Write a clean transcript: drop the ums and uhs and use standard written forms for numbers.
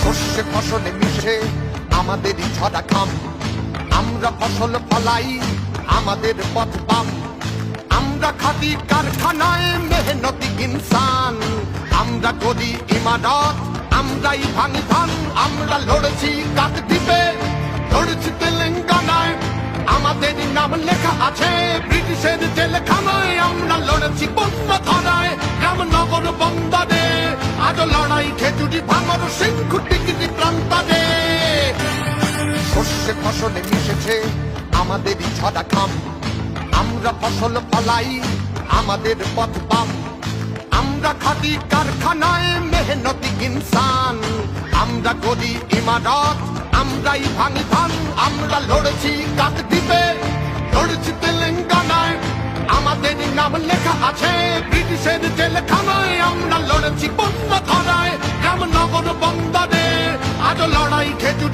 শস্যে ফসলে মিশে আমাদেরই ঝরা খাম, আমরা ফসল ফলাই আমাদের পথ পাম। আমরা খাদি কারখানায় মেহনতি ইনসান, আমরা করি ইমারত, আমরাই ভাঙি ধান। আমরা লড়েছি কাকদ্বীপে, লড়েছি তেলেঙ্গানায়, আমাদের নাম লেখা আছে ব্রিটিশের জেলখানায়। আমরা লড়েছি বন্যধারায়, রামনগর বন্দরে, আজ লড়াই খেজুরি ভাঙর সিংহু টিকিটি প্রান্তরে। শস্যে ফসলে মিশেছে আমাদেরই ঝরা খাম, আমরা ফসল ফলাই আমাদের পথ পাম। আমরা খাদি কারখানায় মেহনতি ইনসান, আমরা করি ইমারত, আমরাই ভাঙি ধান। আমরা লড়েছি কাকদ্বীপে, লড়েছি তেলেঙ্গানায়, আমাদের নাম লেখা আছে ব্রিটিশের জেলখানায়। আমরা লড়েছি বন্যধারায়, রামনগর বন্দরে, আজ লড়াই খেজুরি